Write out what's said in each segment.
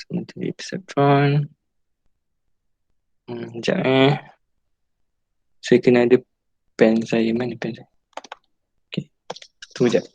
Sementara perceptron. Sekejap saya kena ada pen saya. Mana pen saya? Okay, tunggu sekejap.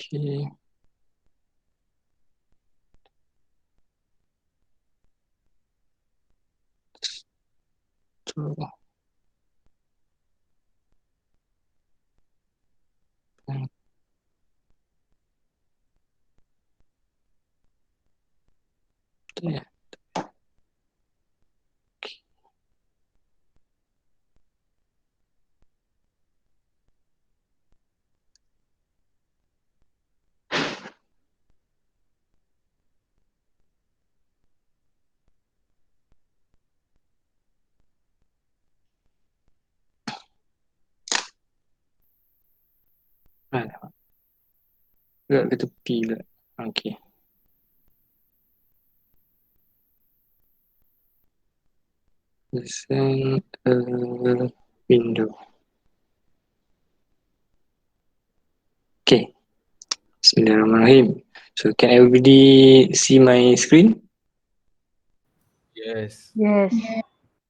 Okay. So, yeah. Alamak. Gerak ke tepi pula. Okay. Listen a window. Okay. Bismillahirrahmanirrahim. So can everybody see my screen? Yes. Yes.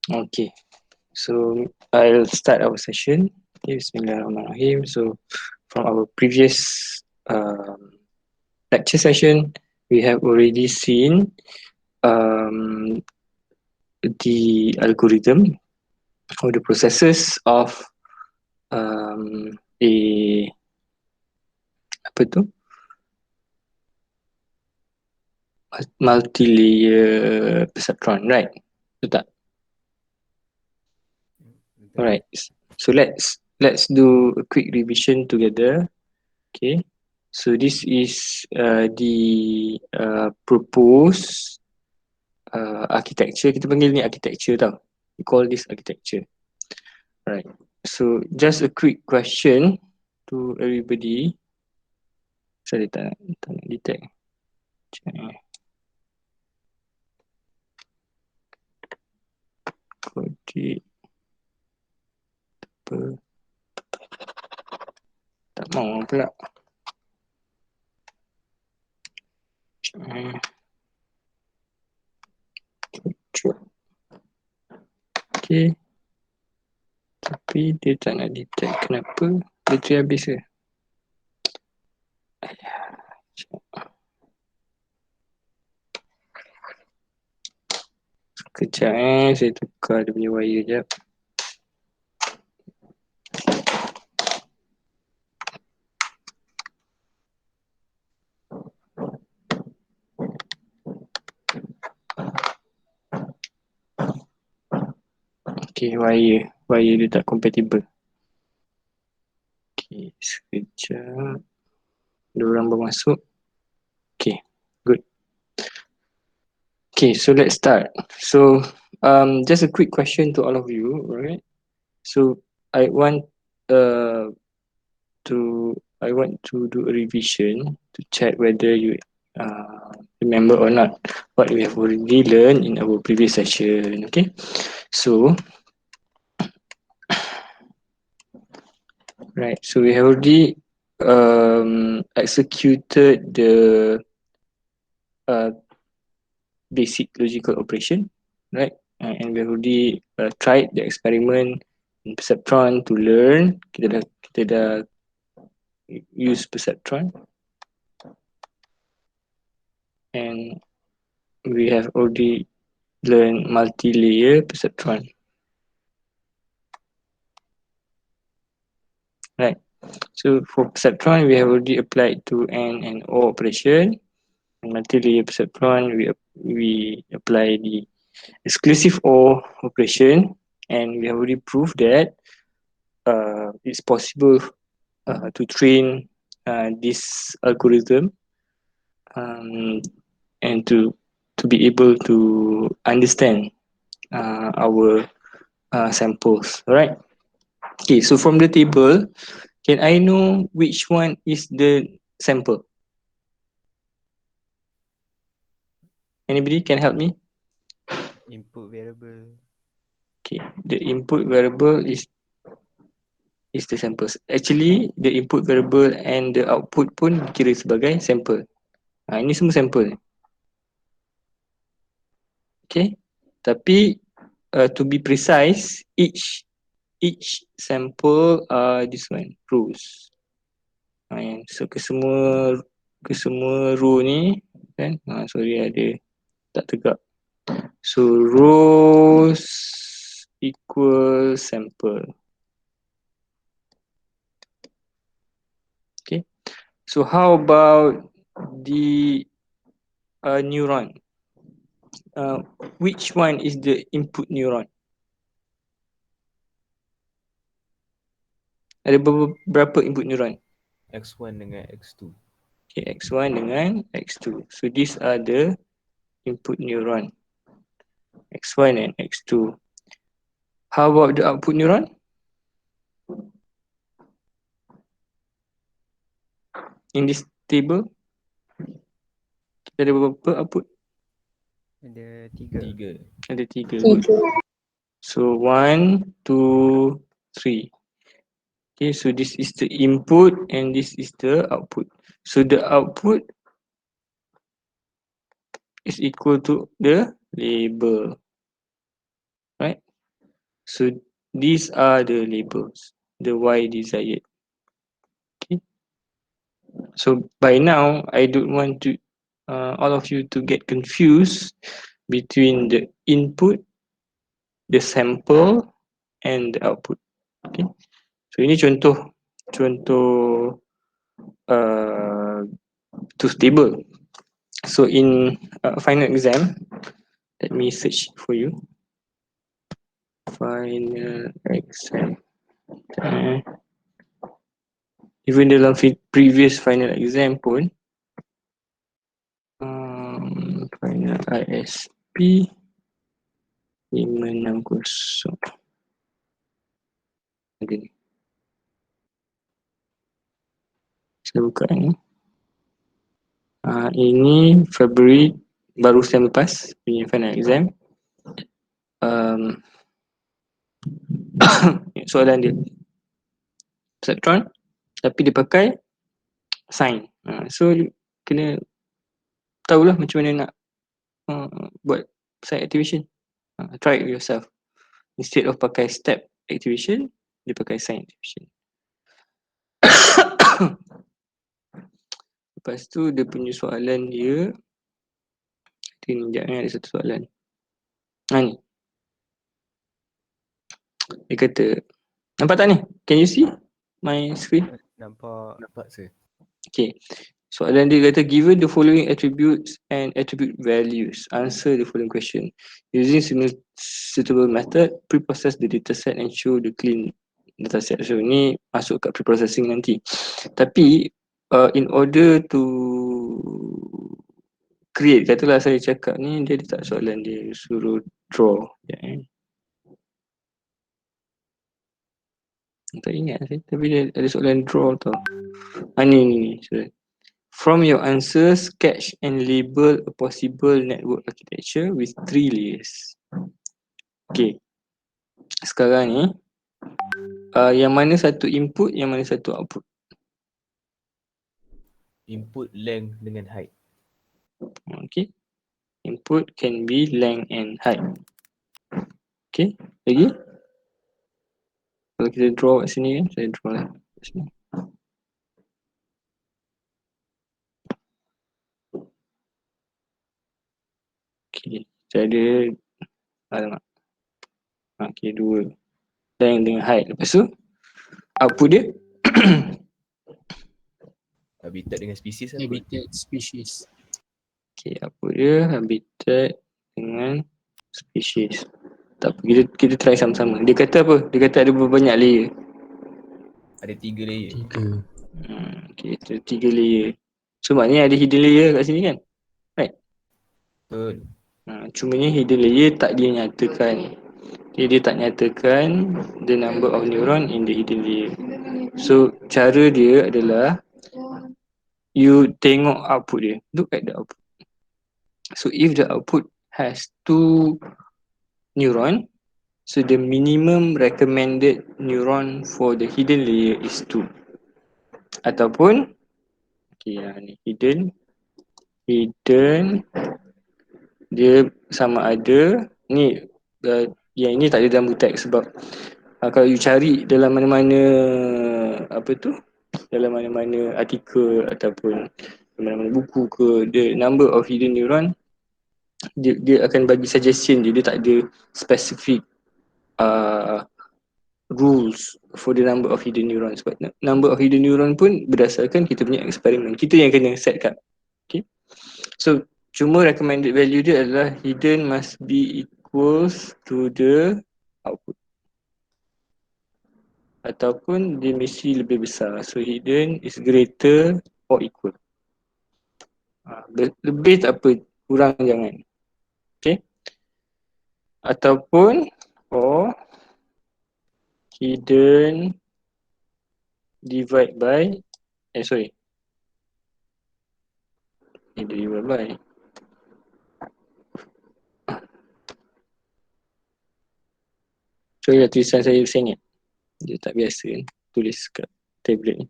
Okay. So I'll start our session. Okay, Bismillahirrahmanirrahim. So from our previous lecture session, we have already seen the algorithm or the processes of a apa tu multi-layer perceptron, right? Betul tak? Alright. So let's do a quick revision together. Okay. So this is the proposed architecture. Kita panggil ni architecture tau. We call this architecture. Right. So just a quick question to everybody. Saya tak nak detect. Kode apa? Tak mau pula. Okay. Tapi dia tak nak detect. Kenapa? Bateri habis ke? Kejap saya tukar dia punya wire jap. Okay, wire dia tak compatible. Okay, sekejap. Diorang bermasuk. Okay, good. Okay, so let's start. So, just a quick question to all of you, right? So, I want to do a revision to check whether you remember or not what we have already learned in our previous session. Okay, so right, so we have already executed the basic logical operation, right? And we have already tried the experiment in perceptron to learn. Kita dah use perceptron, and we have already learned multi-layer perceptron, right? So for perceptron, we have already applied to N and O operation. And multi-layer perceptron, we apply the exclusive O operation, and we have already proved that it's possible to train this algorithm and to be able to understand our samples. Alright. Okay, so from the table, can I know which one is the sample? Anybody can help me? Input variable. Okay, the input variable is the samples. Actually, the input variable and the output pun kira sebagai sample. Ini semua sample. Okay, tapi to be precise, each sample this one rows. So ke semua row ni kan, sorry ada tak tegak. So rows equal sample. Okay, so how about the neuron? Which one is the input neuron? Ada berapa input neuron? X1 dengan X2. Okay, X1 dengan X2. So these are the input neuron. X1 and X2. How about the output neuron? In this table, kita ada berapa output? Ada 3. Ada 3. Good. So 1, 2, 3. Okay, so this is the input and this is the output. So the output is equal to the label, right? So these are the labels, the Y desired. Okay. So by now, I don't want to all of you to get confused between the input, the sample, and the output. Okay. So ini contoh truth table. So in final exam, let me search for you. Final exam. Even dalam previous final exam pun, final ISP 560. Okay. Saya buka ni. Ini Februari, baru SEM lepas punya final exam. Soalan dia Electron tapi dia pakai sign. So kena tahulah macam mana nak buat sign activation. Try it yourself. Instead of pakai step activation, dia pakai sign activation. Lepas tu dia punya soalan dia, sekejap ni ada satu soalan. Ni. Dia kata, nampak tak ni? Can you see my screen? Nampak sir. Okay. Soalan dia kata, given the following attributes and attribute values, answer the following question. Using suitable method, pre-process the dataset and show the clean dataset. So ni masuk kat pre-processing nanti. Tapi in order to create, katalah saya cakap ni, dia tak soalan dia suruh draw. Tak ingat saya, tapi dia ada soalan draw tau. Ni soalan. From your answers, sketch and label a possible network architecture with 3 layers. Okay. Sekarang ni, yang mana satu input, yang mana satu output? Input length dengan height. Okay. Input can be length and height. Okay. Lagi? Kalau kita draw kat sini kan, saya draw lah kat sini. Okay. Kita ada, alamak. Okay, 2. Length dengan height. Lepas tu, output dia Habitat dengan spesies apa? Habitat species. Okay, output dia habitat dengan species. Tak apa, kita try sama-sama. Dia kata apa? Dia kata ada berapa banyak layer? Ada 3 layer. 3. Okay, ada 3 layer. So maknanya ada hidden layer kat sini kan? Right? Betul. Cumanya hidden layer tak dia nyatakan. Dia tak nyatakan the number of neuron in the hidden layer. So cara dia adalah you tengok output dia. Look at the output. So if the output has 2 neuron, so the minimum recommended neuron for the hidden layer is 2. Ataupun okay, ni hidden dia sama ada ni yang ini tak ada dalam teks sebab kalau you cari dalam mana-mana apa tu, dalam mana-mana artikel ataupun mana-mana buku ke, the number of hidden neuron dia akan bagi suggestion dia tak ada specific rules for the number of hidden neurons. Sebab number of hidden neuron pun berdasarkan kita punya eksperimen, kita yang kena set kat. Okay, so cuma recommended value dia adalah hidden must be equals to the output, ataupun dia mesti lebih besar. So hidden is greater or equal. Lebih tak apa, kurang jangan. Okay, ataupun or hidden divide by divide by sorry lah, tulisan saya ingat dia tak biasa kan tulis kat tablet ni.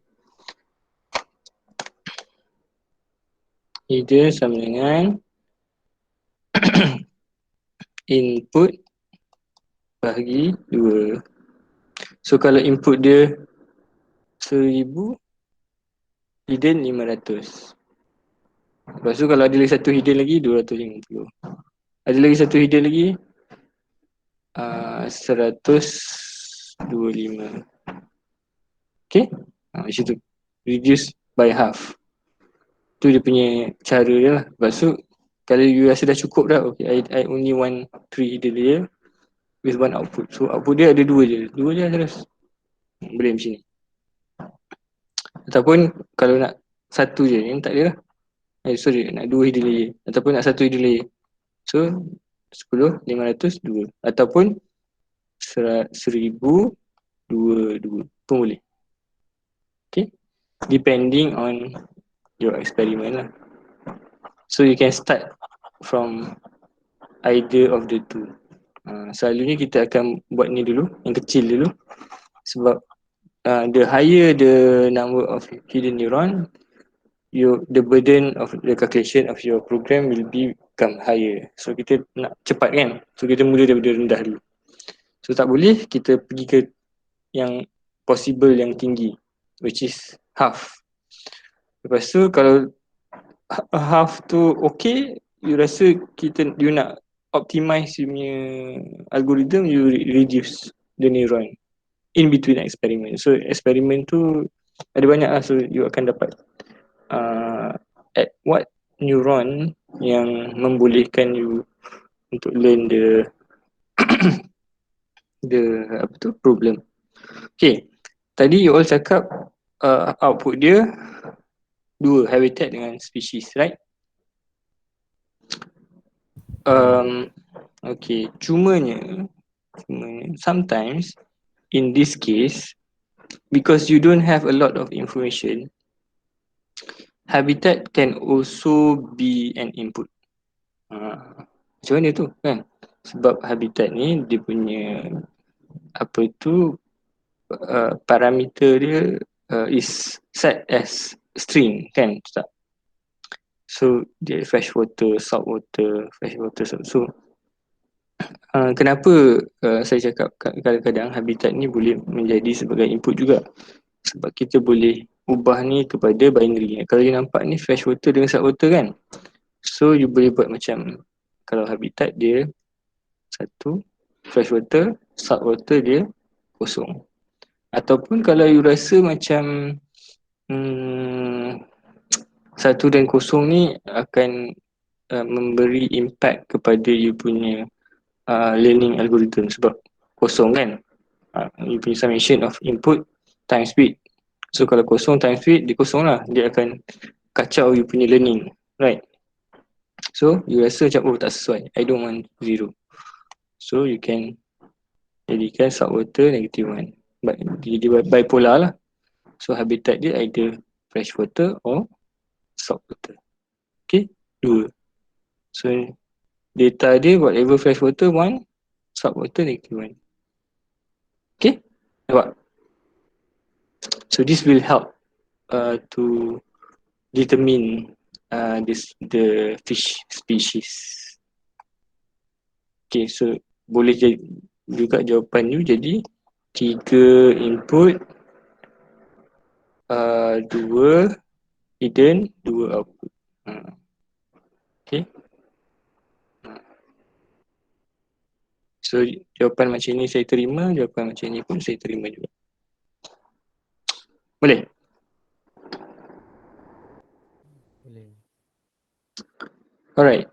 Hidden sama dengan input bahagi 2. So kalau input dia 1000, hidden 500. Lepas tu kalau ada lagi satu hidden lagi 250. Ada lagi satu hidden lagi 125. Okay, macam tu, reduce by half. Tu dia punya cara dia lah. Lepas tu kalau you rasa dah cukup dah, okay, I only want 3 hidden layer with 1 output. So output dia ada 2 je terus. Boleh macam ni. Ataupun kalau nak satu je, yang tak ada lah. Sorry, nak 2 hidden layer. Ataupun nak 1 hidden layer. So 10, 500, 2. Ataupun 1000 2 pun boleh. Okay, depending on your experiment lah. So you can start from either of the two. Selalunya kita akan buat ni dulu, yang kecil dulu, sebab the higher the number of hidden neuron, the burden of the calculation of your program will become higher. So kita nak cepat kan, so kita mula daripada rendah dulu. So tak boleh kita pergi ke yang possible yang tinggi, which is half. Lepas tu kalau half tu okay, you rasa you nak optimize you punya algorithm, you reduce the neuron in between experiment. So eksperimen tu ada banyak lah, so you akan dapat at what neuron yang membolehkan you untuk learn the apa tu problem. Okay, tadi you all cakap output dia 2, habitat dengan species, right? Okay, cumanya sometimes in this case, because you don't have a lot of information, habitat can also be an input. Macam mana tu kan? Sebab habitat ni dia punya apa tu parameter dia is set as string kan, tak? So dia fresh water, salt water, fresh water, so kenapa saya cakap kadang-kadang habitat ni boleh menjadi sebagai input juga, sebab kita boleh ubah ni kepada binary. Kalau you nampak ni fresh water dengan salt water kan, so you boleh buat macam kalau habitat dia 1, fresh water, salt water dia kosong. Ataupun kalau you rasa macam 1 dan kosong ni akan memberi impact kepada you punya learning algorithm, sebab kosong kan, you punya summation of input times speed. So kalau kosong times speed, dia kosong lah, dia akan kacau you punya learning, right? So you rasa macam tak sesuai, I don't want 0, so you can jadikan salt water -1, but dia bipolar lah. So habitat dia either fresh water or salt water. Okay, 2. So data dia whatever fresh water 1, salt water -1. Okay, nampak? So this will help to determine the fish species. Okay, so boleh jadi juga jawapan you jadi 3 input, 2 hidden, 2 output. Okay. So jawapan macam ni saya terima, jawapan macam ni pun saya terima juga. Boleh? Boleh. Alright.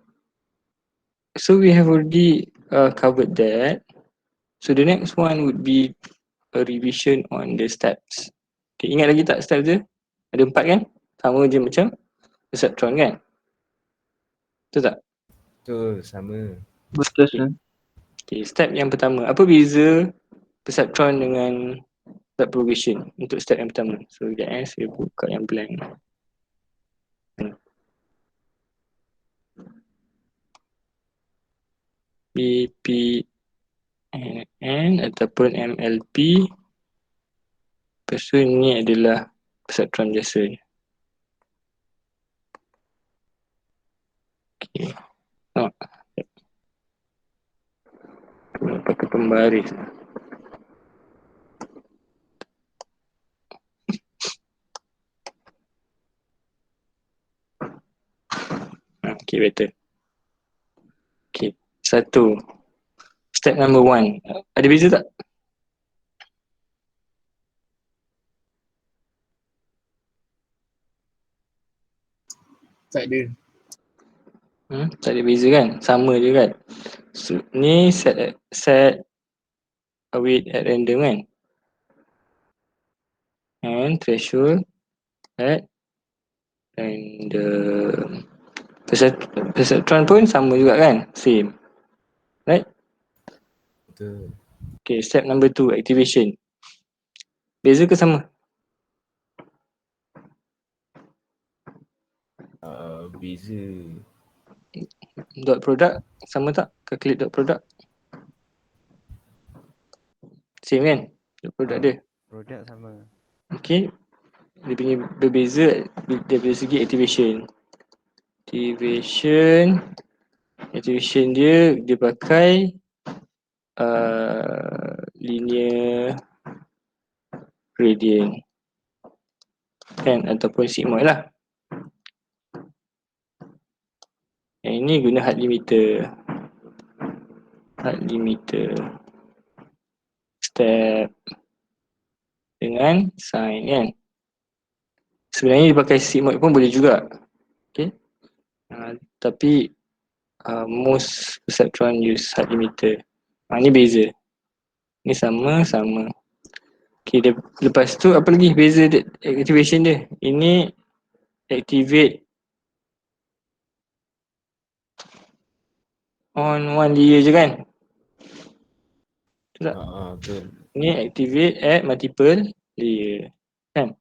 So we have already covered that. So the next one would be a revision on the steps. Okay, ingat lagi tak steps dia? Ada 4 kan? Sama je macam perceptron kan? Betul tak? Betul, sama. Betul sir. Okay, step yang pertama. Apa beza perceptron dengan step progression untuk step yang pertama? So sekejap saya buka yang blank. BPNN ataupun MLP. Lepas tu ni adalah perceptron biasa. Okay. Pakai pembaris. Okay, better. Okay, 1. Step number 1. Ada beza tak? Tak ada. Tak ada beza kan? Sama je kan? So, ni set weight at random kan? And threshold at random. Perceptron pun sama juga kan? Same. Right? Betul. Okay, step number 2, activation. Beza ke sama? Beza. Dot product sama tak? Calculate dot product. Same kan? Dot product dia. Produk sama. Okay. Dia punya berbeza dari segi activation. Activation dia pakai linear gradient kan, ataupun sigmoid lah. Yang ini guna hard limiter step dengan sign kan. Sebenarnya dia pakai sigmoid pun boleh juga. Okay. Tapi most perceptron use hard limiter. Ni beza. Ni sama. Okay, lepas tu apa lagi beza dia, activation dia. Ini activate on one layer je kan. Betul tak? Betul. Ni activate at multiple layer kan.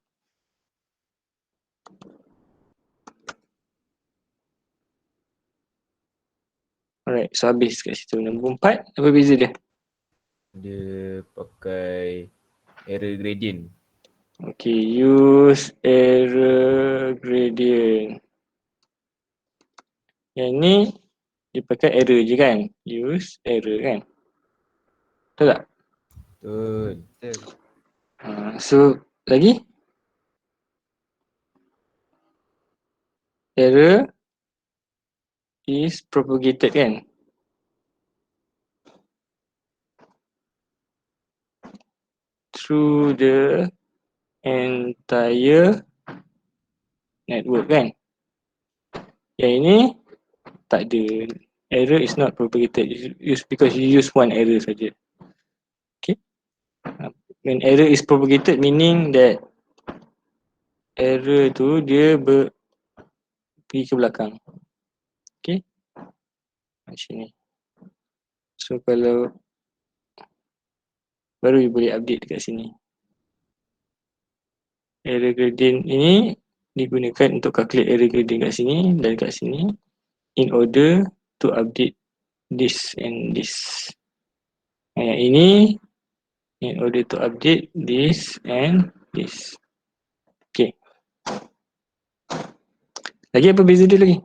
Alright, so habis kat situ. Nombor 4, apa beza dia? Dia pakai error gradient. Okay, use error gradient. Yang ni dia pakai error je kan. Use error kan. Betul tak? Betul. So lagi error is propagated kan. Through the entire network kan. Yang ini tak ada. Error is not propagated because you use one error saja. Okay. When error is propagated meaning that error tu dia pergi ke belakang. Okay. Macam ni. So kalau baru you boleh update dekat sini. Error gradient ini digunakan untuk calculate error gradient kat sini dan kat sini in order to update this and this. Yang ini in order to update this and this. Okay. Lagi apa beza dia lagi?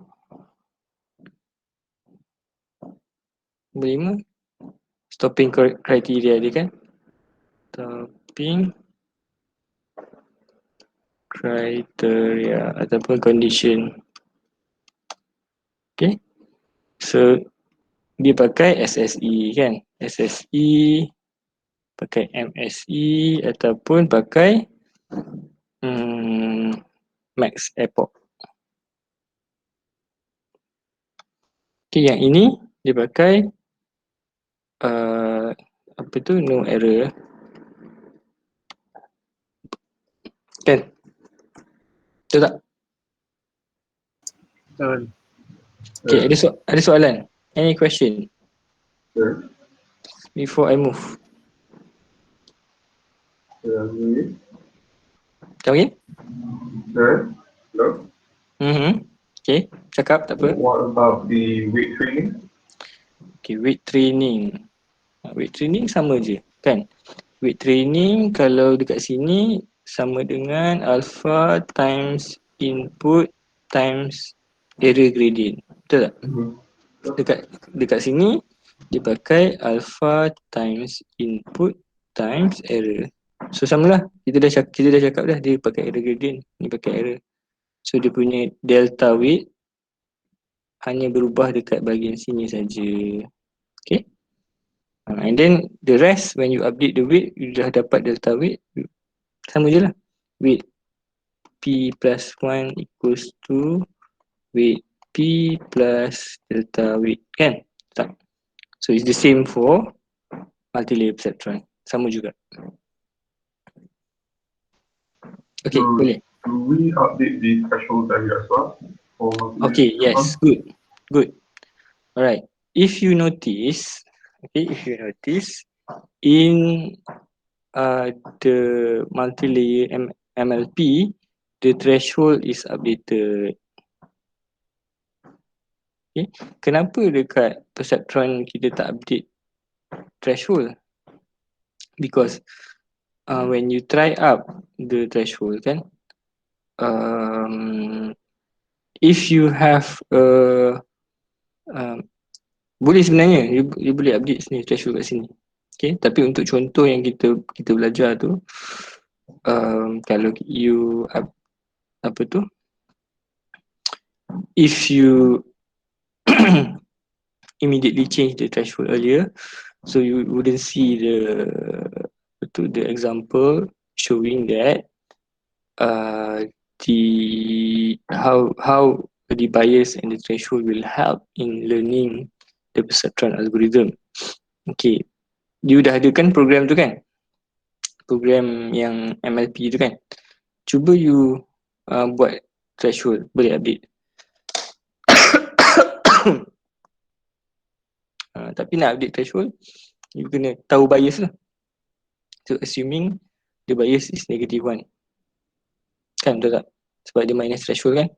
Nombor 5, stopping criteria dia kan. Stopping criteria ataupun condition. Okay. So dia pakai SSE kan. SSE, pakai MSE ataupun pakai max epoch. Okay, yang ini dia pakai apa tu, no error kan. Betul tak? Betul. Okay, ada soalan? Any question? Sure. Before I move. Come again? Sure. Hello. Okay, cakap tak apa. What about the weight training? Okay, weight training. Weight training sama je kan. Weight training kalau dekat sini sama dengan alpha times input times error gradient. Betul tak? Dekat sini dia pakai alpha times input times error. So samalah. Kita dah cakap dah dia pakai error gradient, ni pakai error. So dia punya delta weight hanya berubah dekat bahagian sini saja. Okay. And then the rest when you update the weight, you dah dapat delta weight, sama je lah. Weight P plus 1 equals to weight P plus delta weight kan. Tak. So it's the same for multi-layer perceptron. Sama juga. Okay, boleh. Do we update the threshold value as well? Okay, yes, good. Alright, if you notice, in the multi-layer MLP, the threshold is updated. Okay. Kenapa dekat perceptron kita tak update threshold? Because when you try up the threshold kan, if you have boleh sebenarnya you boleh update sini threshold kat sini. Okay, tapi untuk contoh yang kita belajar tu, kalau you apa tu, if you immediately change the threshold earlier, so you wouldn't see the example showing that how the bias and the threshold will help in learning the perceptron algorithm. Okay, you dah ada kan program tu kan, program yang MLP tu kan, cuba you buat threshold, boleh update. Tapi nak update threshold, you kena tahu bias lah. So assuming the bias is -1, kan, betul tak? Sebab dia minus threshold kan.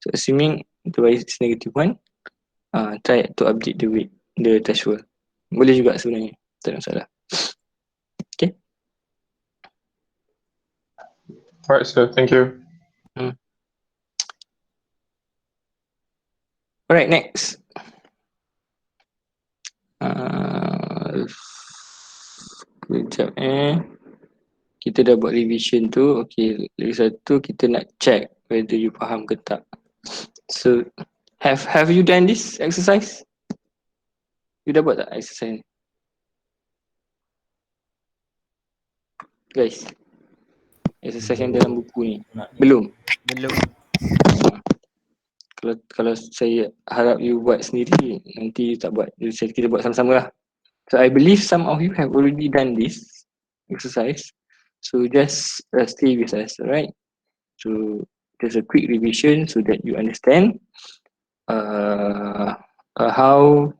So assuming the bias is -1, try to update the threshold. Boleh juga sebenarnya, tak ada masalah. Okay. Alright, sir. Thank you. Alright, next. Sekejap kita dah buat revision tu. Okay, lagi satu kita nak check whether you faham ke tak. So have you done this exercise? You dah buat tak exercise ni? Guys, exercise yang dalam buku ni. Belum? Belum. Kalau saya harap you buat sendiri, nanti you tak buat. Jadi kita buat sama-sama lah. So I believe some of you have already done this exercise. So just stay with us, alright? So just a quick revision so that you understand how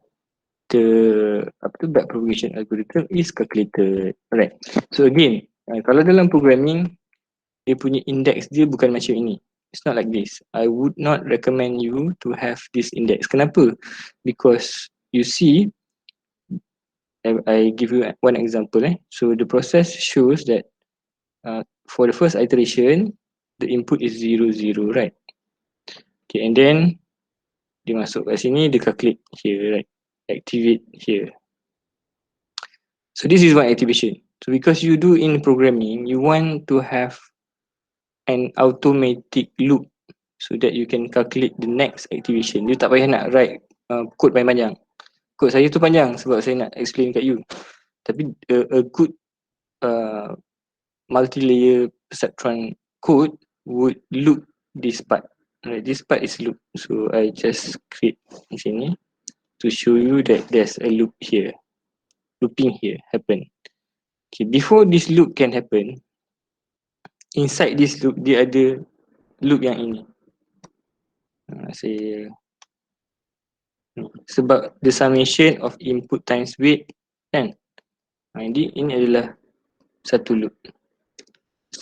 the backpropagation algorithm is calculated. Alright. So again, kalau dalam programming, dia punya index dia bukan macam ini. It's not like this. I would not recommend you to have this index. Kenapa? Because you see, I give you one example. So the process shows that for the first iteration, the input is 0, 0, right? Okay, and then dia masuk kat sini, dia calculate here, right? Activate here. So this is one activation. So because you do in programming, you want to have an automatic loop so that you can calculate the next activation. You tak payah nak write code panjang-panjang. Code saya tu panjang sebab saya nak explain kat you. Tapi a good multi-layer perceptron code would loop this part. Right, this part is loop. So I just create di sini to show you that there's a loop here. Looping here happen. Okay, before this loop can happen, inside this loop dia ada loop yang ini. Saya sebab the summation of input times weight kan. Ini adalah satu loop.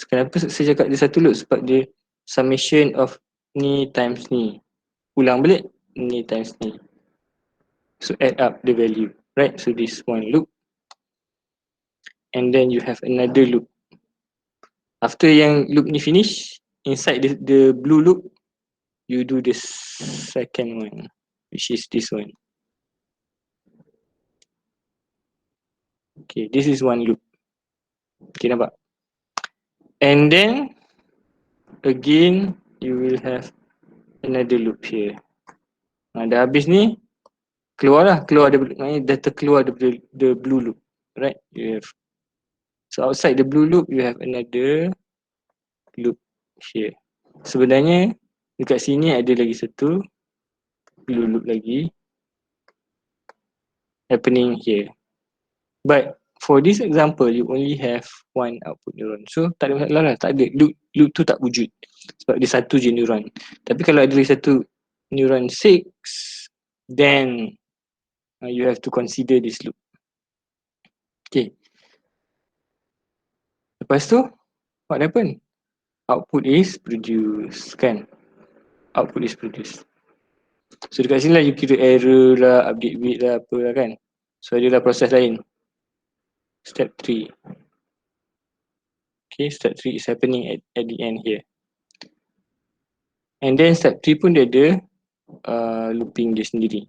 Kenapa saya cakap dia satu loop? Sebab dia summation of ni times ni. Ulang balik ni times ni. So add up the value, right? So this one loop. And then you have another loop. After yang loop ni finish, inside the blue loop, you do the second one, which is this one. Okay, this is one loop. Okay, nampak? And then again, you will have another loop here. Dah habis ni, keluar maknanya dah terkeluar the blue loop, right? You have, so outside the blue loop, you have another loop here. Sebenarnya dekat sini ada lagi satu blue loop lagi happening here. But for this example, you only have one output neuron. So tak ada masalah lah, tak ada. Loop tu tak wujud. Sebab dia satu je neuron. Tapi kalau ada lagi satu neuron 6, then you have to consider this loop. Okay. Lepas tu, what happen? Output is produced, kan? Output is produced. So dekat sini lah you kira error lah, update weight lah, apa lah kan. So adalah proses lain. Step 3. Okay, step 3 is happening at the end here. And then step 3 pun dia ada looping dia sendiri.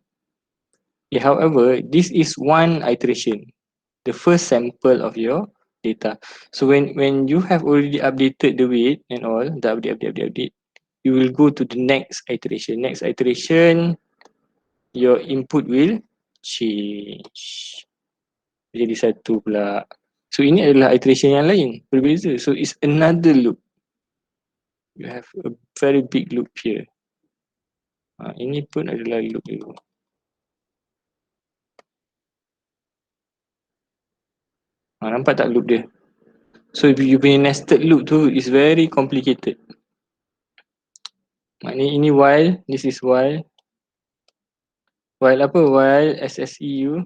Okay, however, this is one iteration. The first sample of your data. So when you have already updated the weight and all, the update, you will go to the next iteration. Next iteration, your input will change. Jadi satu pula. So ini adalah iteration yang lain, berbeza. So it's another loop. You have a very big loop here. Ini pun adalah loop dulu. Nampak tak loop dia? So you punya nested loop tu is very complicated. Maknanya ini while, this is while. While apa? While SSE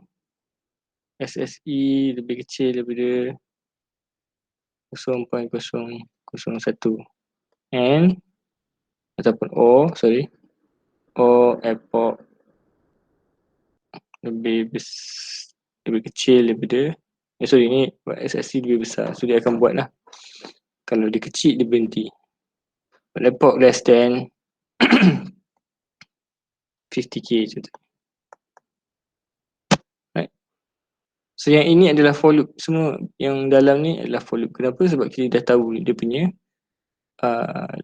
lebih kecil daripada 0.001 and ataupun O epoch lebih kecil daripada ni SSE lebih besar, so dia akan buat lah. Kalau dia kecil dia berhenti. Epoch less than 50k macam tu. Right. So yang ini adalah for loop. Semua yang dalam ni adalah for loop. Kenapa? Sebab kita dah tahu dia punya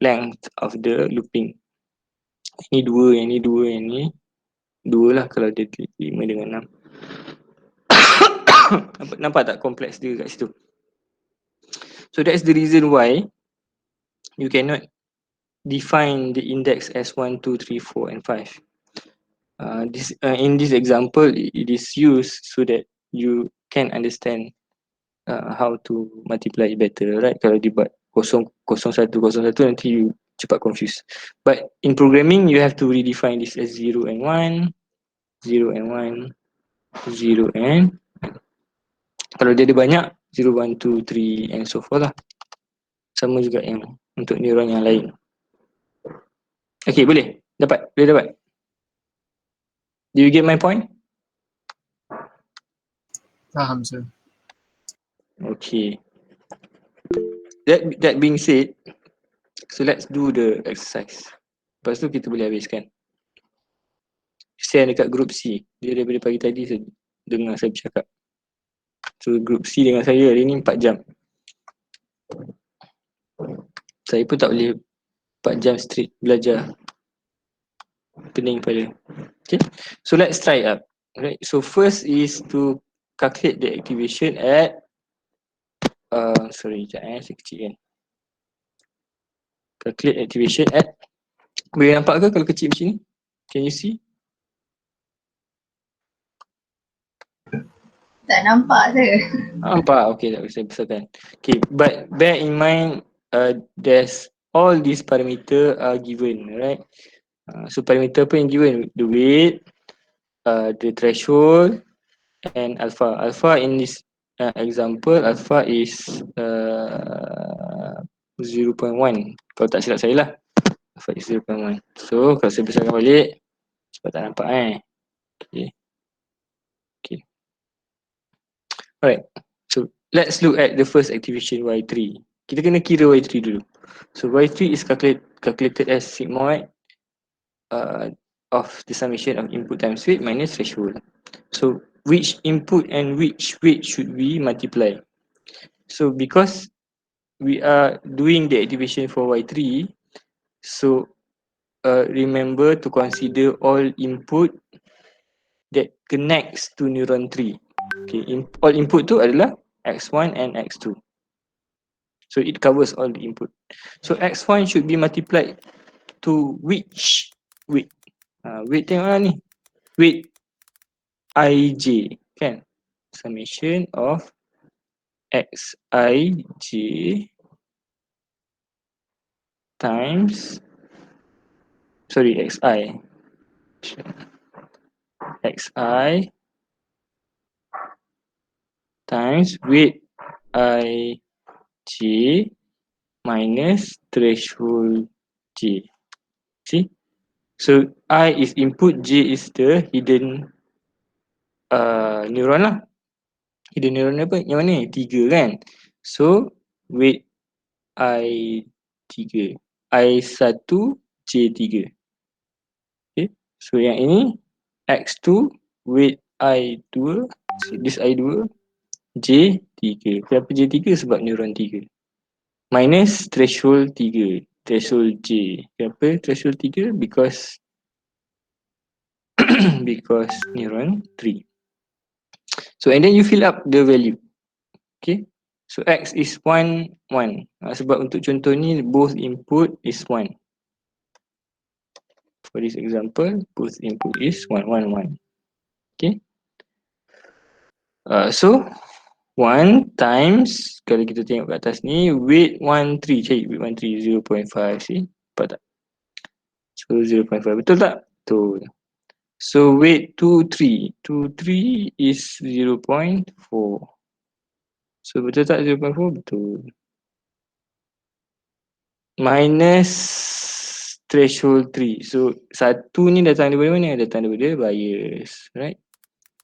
length of the looping. Ini 2, yang ni 2, yang ni 2 lah kalau dia 5 dengan 6. Nampak tak kompleks dia kat situ? So that's the reason why you cannot define the index as 1, 2, 3, 4 and 5. In this example, it is used so that you can understand how to multiply it better, right? Kalau dibuat 0, 0, 1, 0, 1 nanti you cepat confused. But in programming, you have to redefine this as 0 and 1, 0 and 1, 0 and kalau dia ada banyak 0, 1, 2, 3 and so forth lah. Sama juga yang untuk neuron yang lain. Okay, boleh? Dapat? Boleh dapat? Do you get my point? Faham, sir. Okay. That being said, so let's do the exercise. Lepas tu kita boleh habiskan. Share dekat group C. Dia daripada pagi tadi saya dengar saya bercakap. So group C dengan saya hari ni 4 jam. Saya pun tak boleh 4 jam straight belajar. Pening kepala. Okay. So let's try it up. Right. So first is to calculate the activation at sorry, sekejap saya kecilkan. Calculate activation at, boleh nampak ke kalau kecil macam ni? Can you see? Tak nampak saya. Nampak? Okay, tak boleh saya besarkan. Okay, but bear in mind there's all these parameter are given, right? So parameter apa yang given? The weight, the threshold and alpha. Alpha in this example, alpha is 0.1. Kalau tak silap saya lah, alpha is 0.1. So kalau saya besarkan balik, sebab tak nampak Okay. Okay. Alright. So let's look at the first activation Y3. Kita kena kira Y3 dulu. So Y3 is calculated as sigmoid of the summation of input times weight minus threshold. So which input and which weight should we multiply? So because we are doing the activation for Y3, so remember to consider all input that connects to neuron 3. Okay, all input tu adalah X1 and X2. So it covers all the input. So X1 should be multiplied to which weight? Weight tengok lah ni. Weight IJ, kan? Summation of XIJ times, sorry, XI times weight I J minus threshold J. See? So I is input, J is the hidden neuron lah. Hidden neuron apa? Yang mana? 3 kan? So weight I3, I1, J3. Okay. So yang ini X2 weight I2, this I2, J3. Kenapa J3? Sebab neuron 3. Minus threshold 3, threshold J. Kenapa threshold 3? Because because neuron 3. So and then you fill up the value. Okay. So X is 1, 1. Sebab untuk contoh ni both input is 1. For this example, both input is 1, 1, 1. Okay. So 1 times, kalau kita tengok kat atas ni, weight 1, 3. Cari weight 1, 3, 0.5. See? Nampak tak? So 0.5. Betul tak? Betul. So weight 2, 3. 2, 3 is 0.4. So betul tak 0.4? Betul. Minus threshold 3. So 1 ni datang daripada mana? Datang daripada bias. Right?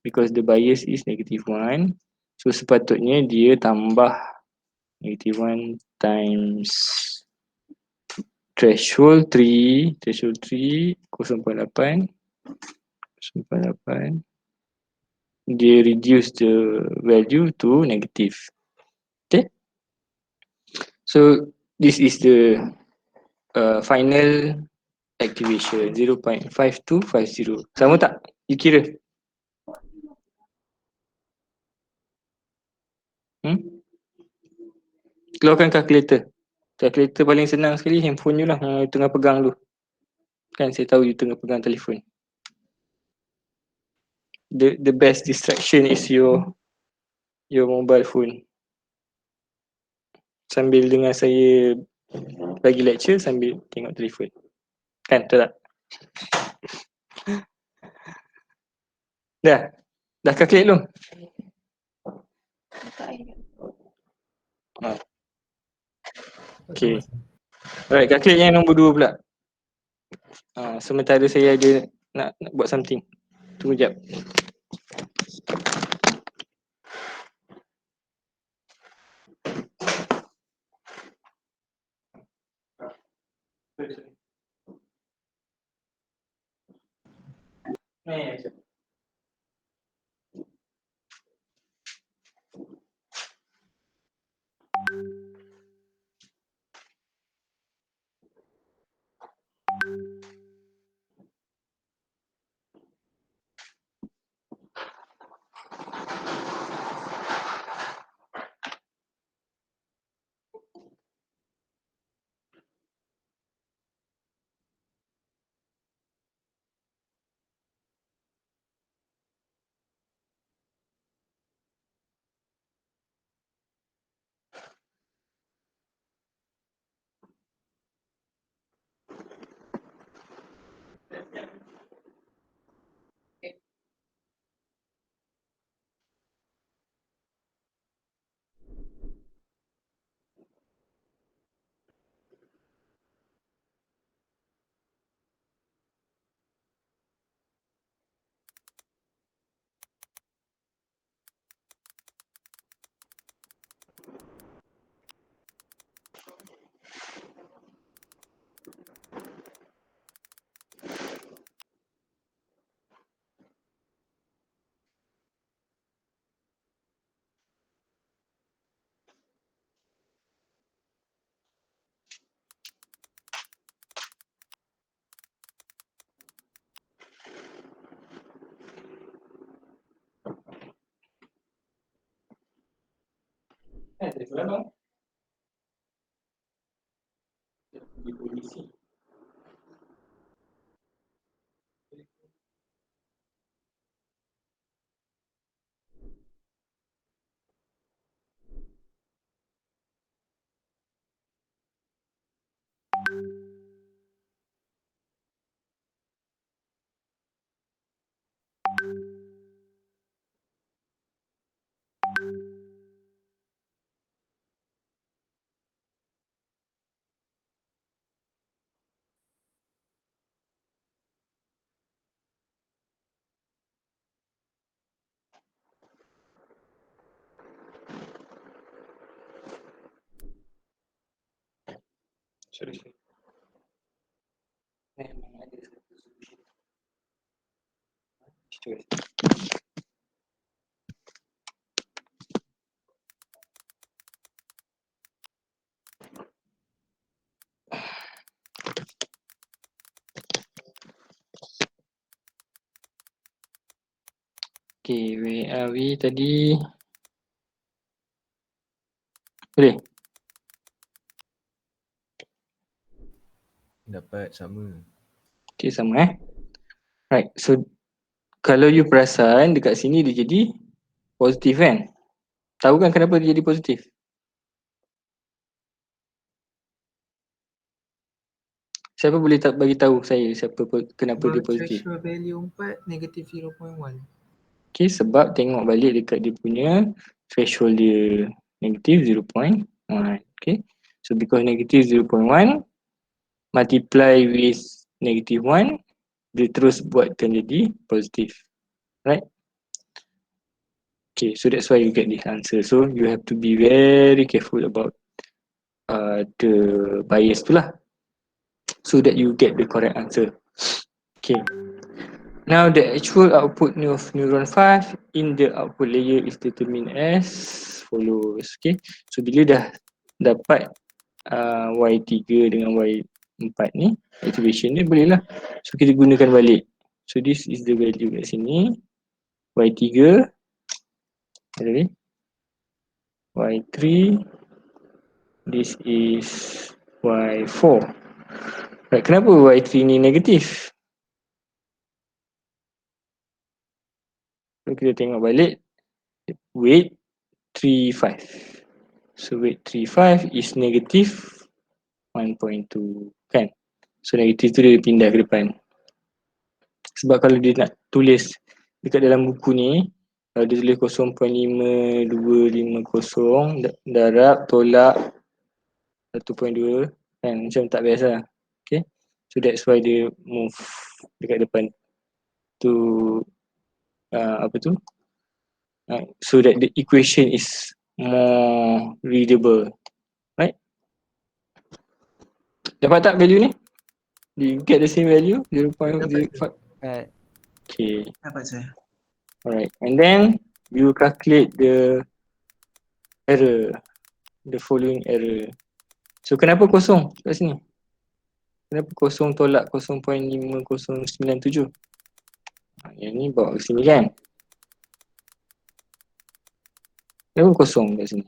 Because the bias is -1. So sepatutnya dia tambah -1 times threshold 3. Threshold 3 0.8. 0.8. Dia reduce the value to negative. Okay. So this is the final activation 0.5250. Sama tak? You kira? Keluarkan calculator. Calculator paling senang sekali handphone you lah yang you tengah pegang tu. Kan saya tahu you tengah pegang telefon. The best distraction is your mobile phone. Sambil dengar saya bagi lecture sambil tengok telefon. Kan, betul tak? Dah calculate belum? Okay. Alright, calculate yang nombor 2 pula. Sementara saya ada nak buat something. Tunggu jap. Telefon abang. Di polisi. Sorry. Memang ada satu solution. Okay, where are we tadi? Boleh? Dapat sama. Okay, sama Right, so kalau you perasan dekat sini dia jadi positif kan? Tahu kan kenapa dia jadi positif? Siapa boleh bagi tahu saya kenapa dia positif? Threshold value 4 negative 0.1. Okay, sebab tengok balik dekat dia punya threshold dia negative 0.1. Okay, so because negative 0.1 multiply with negative 1, dia terus buatkan jadi positif. Right? Okay, so that's why you get this answer. So you have to be very careful about the bias tu lah, so that you get the correct answer. Okay. Now the actual output of neuron 5 in the output layer is determined as follows. Okay. So bila dah dapat Y3 dengan Y4 ni, activation ni boleh lah. So kita gunakan balik. So this is the value kat sini. Y3, Y3, this is Y4. Right, kenapa Y3 ni negatif? So kita tengok balik, weight 35. So weight 35 is negative 1.2 kan. So negatif tu dia pindah ke depan. Sebab kalau dia nak tulis dekat dalam buku ni, kalau dia tulis 0.5250 darab tolak 1.2 kan, macam tak biasa. Okay. So that's why dia move dekat depan to apa tu? So that the equation is more readable. Right? Dapat tak value ni? Do you get the same value? 0.05? Okay. Dapat saya. Alright. And then you calculate the error. The following error. So kenapa kosong kat sini? Kenapa kosong tolak 0.5097? Yang ni bawa ke sini kan? Kenapa kosong kat sini?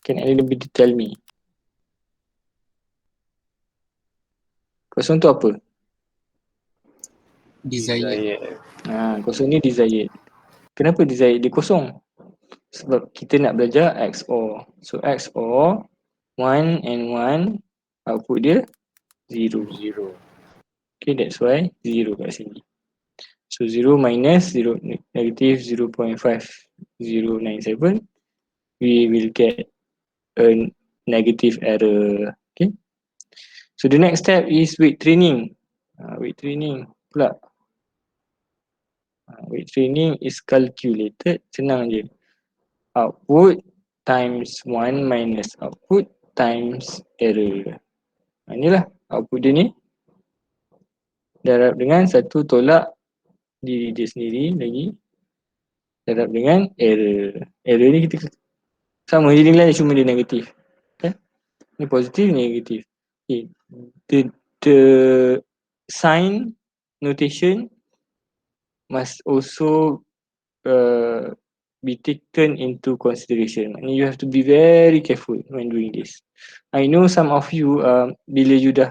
Can anybody tell me? Kosong tu apa? Desired. Kosong ni desired. Kenapa desired dia kosong? Sebab kita nak belajar XOR. So XOR 1 and 1 output dia 0. Okay, that's why 0 kat sini. So 0 minus 0 negative 0.5097, we will get a negative error. Okay. So the next step is weight training. Weight training pula. Weight training is calculated, senang je. Output times 1 minus output times error. Inilah output dia ni. Darab dengan 1 tolak diri dia sendiri lagi. Darab dengan error. Error ni kita sama je nilai, cuma dia negatif. Okay. Ni positif, negatif. Okay. The sign notation must also be taken into consideration. And you have to be very careful when doing this. I know some of you bila you dah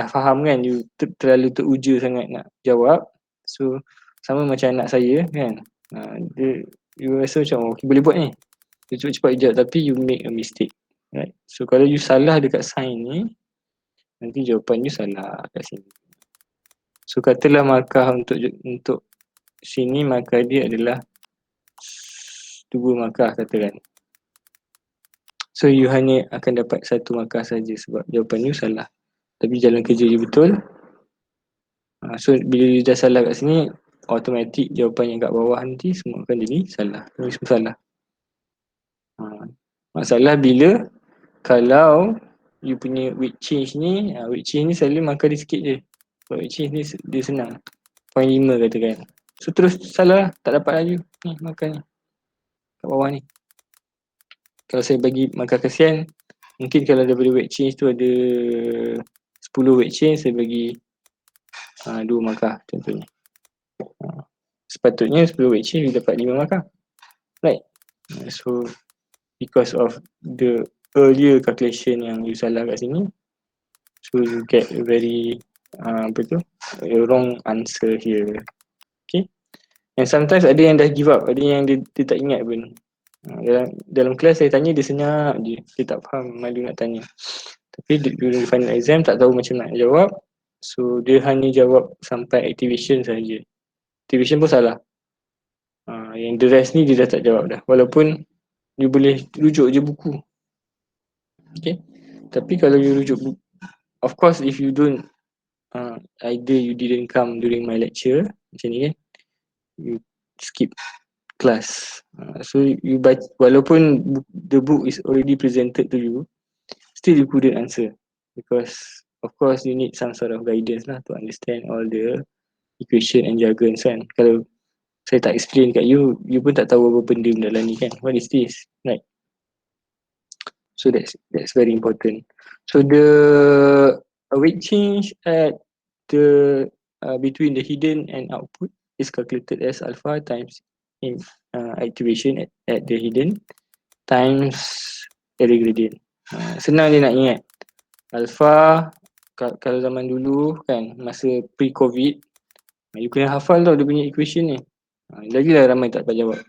faham kan, you terlalu teruja sangat nak jawab. So sama macam anak saya kan, you rasa macam okay, boleh buat ni, you cepat-cepat jawab, tapi you make a mistake, right? So kalau you salah dekat sign ni, nanti jawapan you salah kat sini. So katalah markah untuk sini, markah dia adalah 2 markah katakan. So you hanya akan dapat 1 markah saja sebab jawapan you salah. Tapi jalan kerja you betul. So bila you dah salah kat sini, automatik jawapan yang kat bawah nanti semua akan jadi salah. Semua salah. Masalah bila Kalau you punya weight change ni, selalu markah dia sikit je. Sebab weight change ni dia senang. 0.5 katakan. So terus salah, tak dapat lagi ni markah ni kat bawah ni. Kalau saya bagi markah kesian, mungkin kalau daripada weight change tu ada 10 weight change, saya bagi 2 markah contohnya. Sepatutnya 10 weight change you dapat 5 markah, right? So because of the earlier calculation yang you salah kat sini, so you get a very a wrong answer here. Okay. And sometimes ada yang dah give up, ada yang dia tak ingat pun. Dalam kelas saya tanya, dia senyap je, dia tak faham, malu nak tanya. Tapi during final exam tak tahu macam nak jawab, so dia hanya jawab sampai activation saja. Activation pun salah. Yang the rest ni dia dah tak jawab dah, walaupun you boleh rujuk je buku. Okay. Tapi kalau you rujuk buku, of course if you don't, either you didn't come during my lecture macam ni kan, you skip class, so you baca, walaupun the book is already presented to you, still you couldn't answer, because of course you need some sort of guidance lah to understand all the equation and jargons kan. Kalau saya tak explain kat you, you pun tak tahu apa benda dalam ni kan, what is this, right? So that's very important. So the weight change at the between the hidden and output is calculated as alpha times in activation at the hidden times error gradient. Senang je nak ingat. Alpha kalau zaman dulu kan, masa pre-COVID, you kena hafal tau dia punya equation ni. Lagilah ramai tak dapat jawab.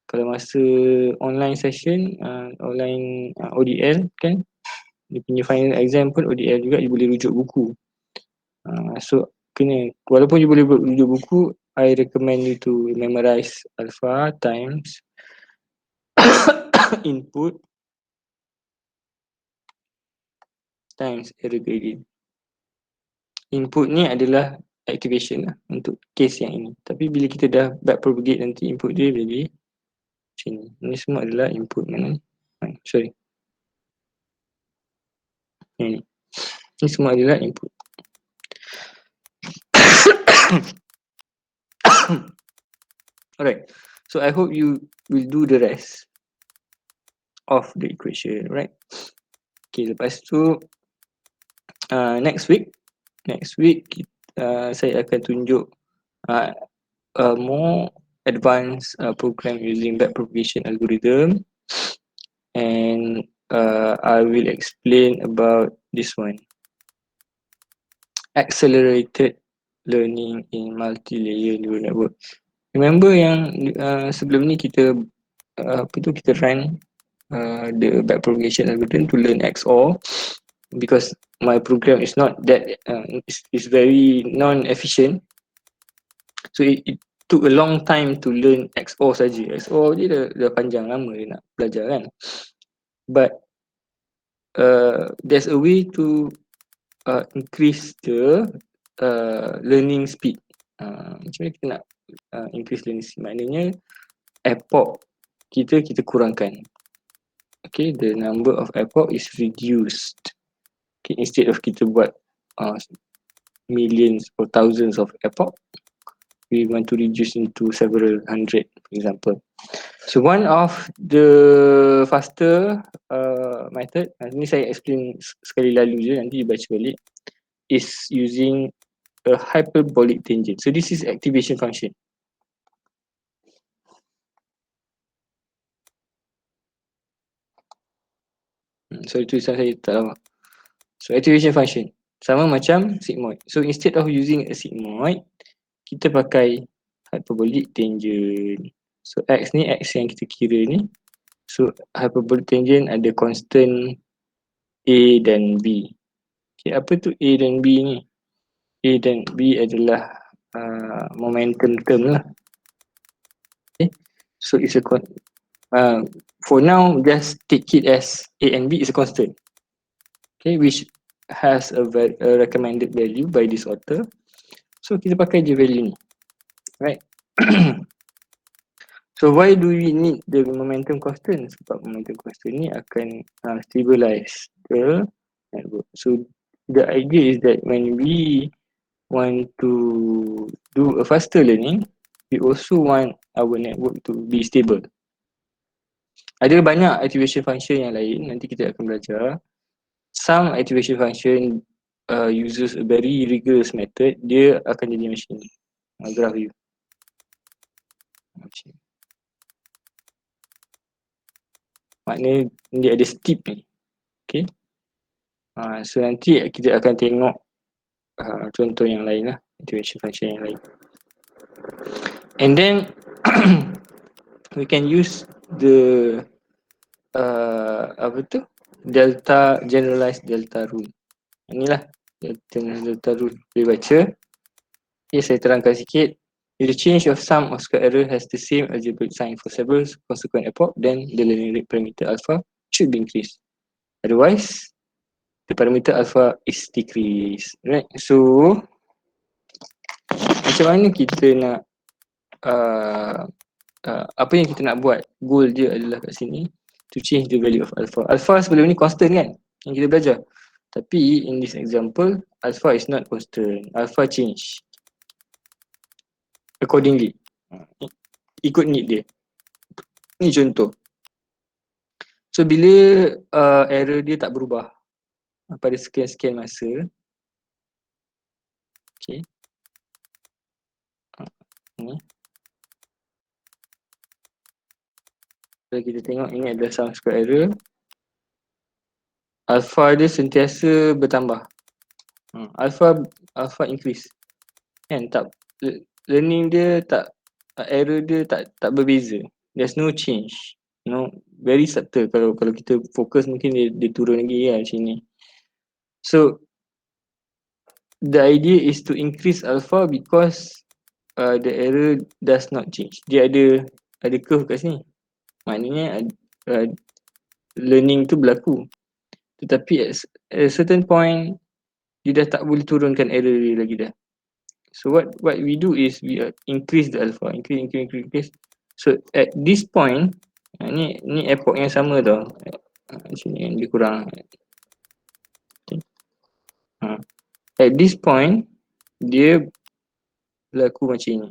Kalau masa online session, online ODL kan, dia punya final exam pun ODL juga, you boleh rujuk buku. So kena, walaupun you boleh rujuk buku, I recommend you to memorize alpha times input times error gradient. Input ni adalah activation lah untuk case yang ini. Tapi bila kita dah backpropagate nanti, input dia jadi macam ni. Ini semua adalah input mana ni? Sorry. Ini semua adalah input. Alright. So I hope you will do the rest of the equation, right? Okay, lepas tu next week saya akan tunjuk more advanced program using backpropagation algorithm, and I will explain about this one, accelerated learning in multi-layer neural network. Remember yang sebelum ni kita kita run the backpropagation algorithm to learn XOR, because my program is not that is very non-efficient, so it took a long time to learn XOR saja. XOR dia dah panjang lama dia nak belajar kan, but there's a way to increase the learning speed. Macam mana kita nak increase learning speed? Maknanya epoch kita kurangkan. Okay, the number of epoch is reduced. Okay, instead of kita buat millions or thousands of epoch, we want to reduce into several hundred, for example. So one of the faster method, ni saya explain sekali lalu je, nanti baca balik, is using a hyperbolic tangent. So this is activation function. So tulisan saya tak lama. So activation function sama macam sigmoid. So instead of using a sigmoid, kita pakai hyperbolic tangent. So x ni, x yang kita kira ni. So hyperbolic tangent ada constant a dan b. Okay, apa tu a dan b ni? A dan b adalah momentum term lah. Okay, so it's a for now, just take it as a and b is a constant. Okay, which has a recommended value by this author. So kita pakai je value ni, right? So why do we need the momentum constant? Sebab momentum constant ni akan stabilize the network. So the idea is that when we want to do a faster learning, we also want our network to be stable. Ada banyak activation function yang lain, nanti kita akan belajar. Some activation function uses a very rigorous method, dia akan jadi macam ni. Graph view. Macam ni. Maknanya dia ada steep ni. Okay. So nanti kita akan tengok contoh yang lain lah, activation function yang lain. And then we can use the delta, generalized delta rule. Inilah delta rule. Boleh baca. Okay, saya terangkan sikit. If the change of sum of square error has the same algebraic sign for several consequent epoch, then the learning rate parameter alpha should be increased. Otherwise, the parameter alpha is decreased. Right? So, macam mana kita nak apa yang kita nak buat? Goal dia adalah kat sini to change the value of alpha. Alpha sebelum ni constant kan? Yang kita belajar. Tapi in this example, alpha is not constant. Alpha change accordingly. Ikut need dia. Ni contoh. So bila error dia tak berubah pada sekian-sekian masa, okay, ni kalau kita tengok ini adalah sum square error, alpha dia sentiasa bertambah. Alpha increase kan, tak, learning dia tak, error dia tak berbeza. There's no change, you know, very subtle. Kalau kita fokus mungkin dia turun lagi lah macam ni. So the idea is to increase alpha because the error does not change. Dia ada curve kat sini. Maknanya learning tu berlaku. Tetapi at a certain point dia dah tak boleh turunkan error dia lagi dah. So what we do is we increase the alpha, increase. So at this point, ni epoch yang sama tau. Sini yang dia kurang. Okay. At this point, dia berlaku macam ni.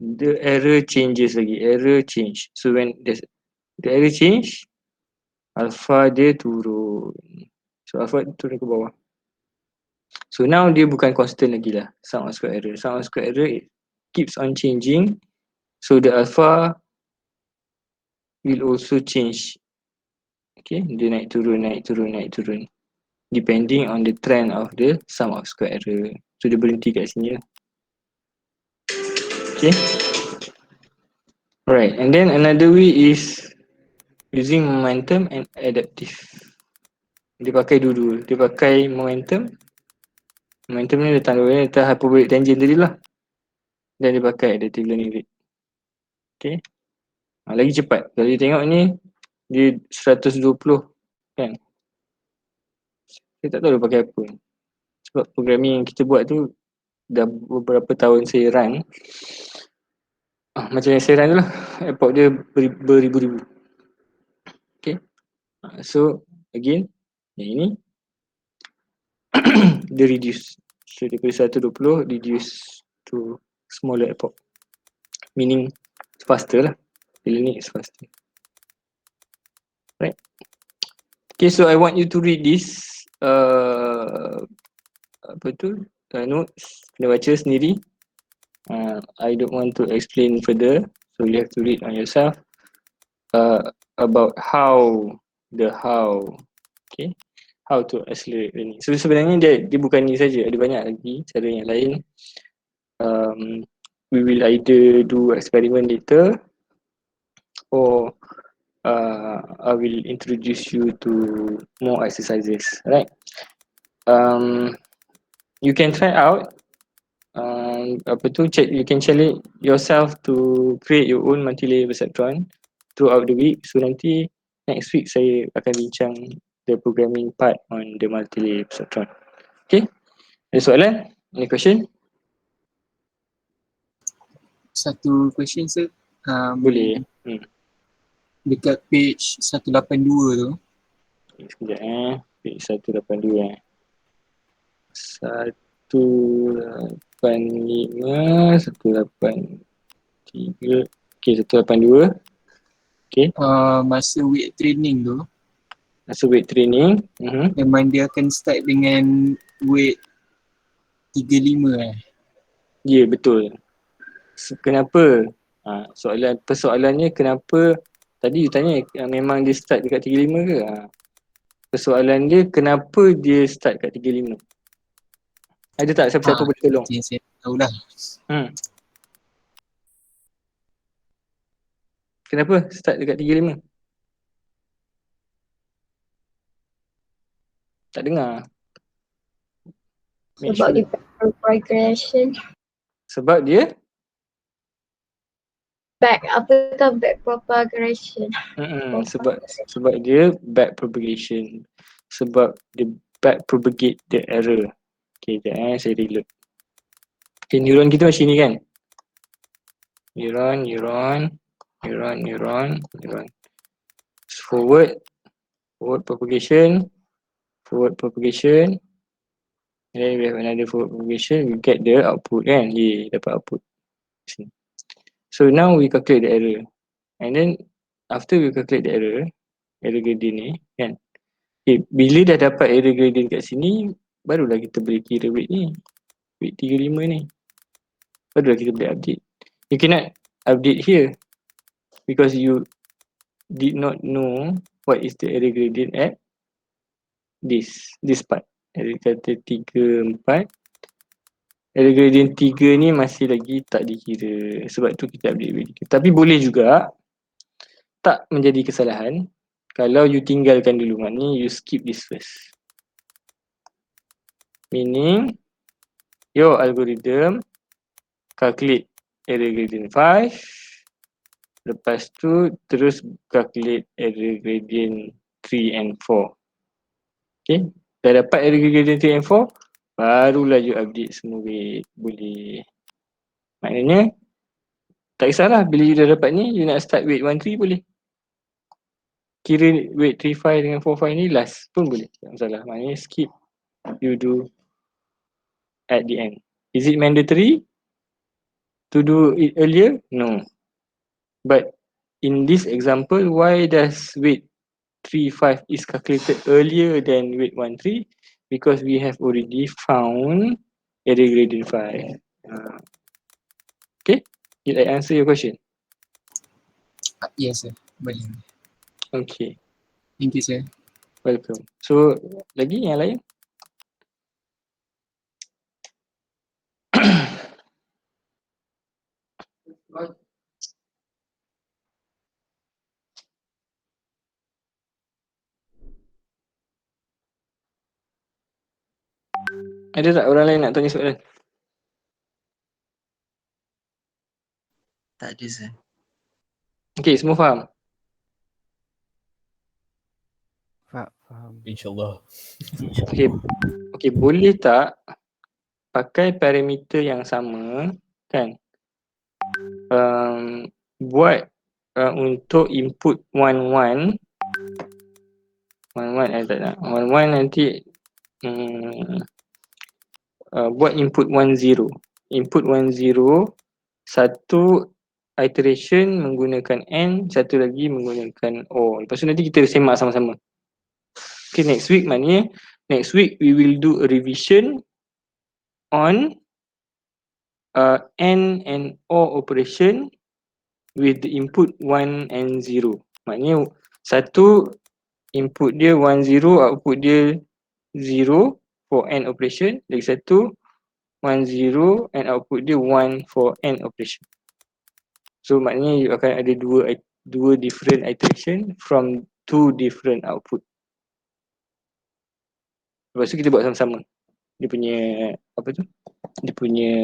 The error changes lagi, error change. So when the error change, alpha dia turun. So alpha turun ke bawah. So now dia bukan constant lagi lah, sum of square error. Sum of square error it keeps on changing. So the alpha will also change. Okay, dia naik turun. Depending on the trend of the sum of square error. So dia berhenti kat sini lah. Okay. Alright, and then another way is using momentum and adaptive. Dia pakai dua-dua. Dia pakai momentum. Momentum ni datang hyperbolic tangent tadi lah. Dan dia pakai adaptive learning rate. Okay. Lagi cepat. Kalau dia tengok ni, dia 120 kan. Saya tak tahu dia pakai apa. Sebab programming yang kita buat tu dah beberapa tahun saya run. Macam yang saya run tu lah. Epoch dia beribu-ribu. Okay. So again, yang ini dia reduce. So daripada 120 reduce to smaller epoch. Meaning faster lah. Bila ni is faster. Right. Okay, so I want you to read this notes. Kena baca sendiri. I don't want to explain further. So you have to read on yourself about how. Okay. How to accelerate learning. So sebenarnya dia bukan ni saja, ada banyak lagi cara yang lain. We will either do experiment later or I will introduce you to more exercises, right? You can try out you can challenge yourself to create your own multi-layer perceptron throughout the week. So nanti next week saya akan bincang the programming part on the multi-layer perceptron. Okay, ada soalan? Any question? satu question sir. Boleh. Dekat page 182 tu. Sekejap Page 182 185 183. Okay, 182. Okay, Masa weight training tu, masa weight training. memang dia akan start dengan weight 35 Ya, betul. Kenapa? Persoalannya kenapa tadi you tanya memang dia start dekat 35 ke? Persoalan dia kenapa dia start kat 35? Ada tak siapa-siapa boleh tolong? Okay, saya tahulah. Kenapa start dekat 35? Tak dengar. Make Sebab sure. dia progression. Sebab dia Back propagation. sebab dia back propagation. Sebab dia back propagate the error. Okay, sekejap saya reload. Okay, neuron kita macam ni kan? Neuron. Forward propagation. And then we have another forward propagation. We get the output kan? Dapat output. So now we calculate the error. And then after we calculate the error gradient ni kan? Okay, bila dah dapat error gradient kat sini, barulah kita boleh kira weight ni. Weight 35 ni. Barulah kita boleh update. You cannot update here because you did not know what is the error gradient at this part. Error kata 3, 4. Error gradient 3 ni masih lagi tak dikira. Sebab tu kita update weight. Tapi boleh juga tak menjadi kesalahan kalau you tinggalkan dulu. Maknanya you skip this first. Meaning your algorithm calculate error gradient 5. Lepas tu terus calculate error gradient 3 and 4. Okay, dah dapat error gradient 3 and 4, barulah you update semua weight. Boleh. Maknanya tak kisahlah bila you dah dapat ni, you nak start weight 13 boleh. Kira weight 35 dengan 45 ni last pun boleh. Tak masalah. Maknanya skip, you do at the end. Is it mandatory to do it earlier? No. But in this example, why does weight 35 is calculated earlier than weight 13? Because we have already found error gradient 5. Okay, did I answer your question? Yes sir, boleh. Okay, Thank you sir. welcome. So, lagi yang lain? Ada tak orang lain nak tanya soalan? Tak ada sir. Okay, semua faham? Faham. InsyaAllah. Okay, boleh tak pakai parameter yang sama kan? Buat untuk input 11 tak nak. 11 nanti buat input 10. Input 10 satu iteration menggunakan N, satu lagi menggunakan O. Lepas tu nanti kita semak sama-sama. Okay, next week maknanya next week we will do a revision on N and O operation with the input 1 and 0. Maknanya satu input dia 1, 0, output dia 0 for N operation. Lagi satu 1, 0 and output dia 1 for N operation. So maknanya you akan ada dua different iteration from two different output. Lepas tu kita buat sama-sama. Dia punya apa tu? Dia punya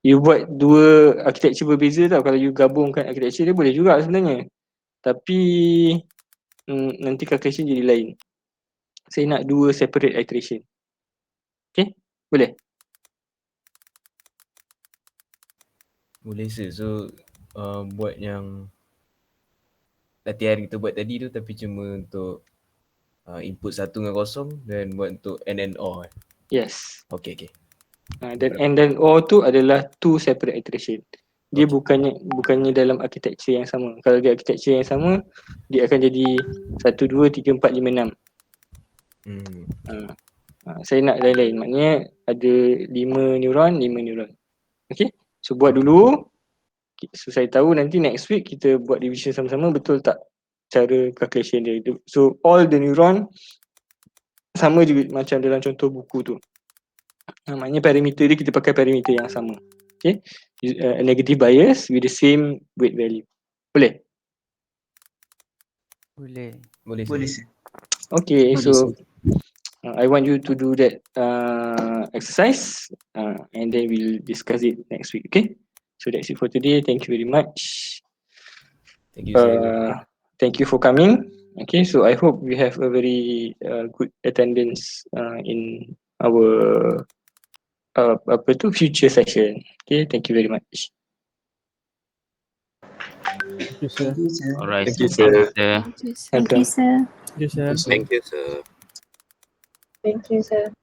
you buat dua architecture berbeza tau. Kalau you gabungkan architecture dia boleh juga sebenarnya. Tapi nanti calculation jadi lain. Saya nak dua separate iteration. Okay? Boleh? Boleh sir. So buat yang latihan kita buat tadi tu tapi cuma untuk input 1 dengan 0 dan buat untuk N and OR. Yes. Okay. Dan and then OR tu adalah two separate iteration. Dia bukannya dalam architecture yang sama. Kalau dia architecture yang sama, dia akan jadi 1, 2, 3, 4, 5, 6. Saya nak lain-lain. Maknanya ada 5 neuron. Okay. So buat dulu. So saya tahu nanti next week kita buat division sama-sama, betul tak cara calculation dia. So all the neuron sama juga macam dalam contoh buku tu. Maknanya parameter dia kita pakai parameter yang sama. Okay. A negative bias with the same weight value. Boleh? Boleh sir. Okay, Boleh, so sir. I want you to do that exercise and then we'll discuss it next week. Okay. So that's it for today. Thank you very much. Thank you sir. Thank you for coming. Okay, so I hope we have a very good attendance in our future session. Okay, thank you very much. Thank you sir. Alright. Thank you, sir. Thank you, sir. Thank you, sir. Thank you, sir. Thank you sir. Thank you, sir.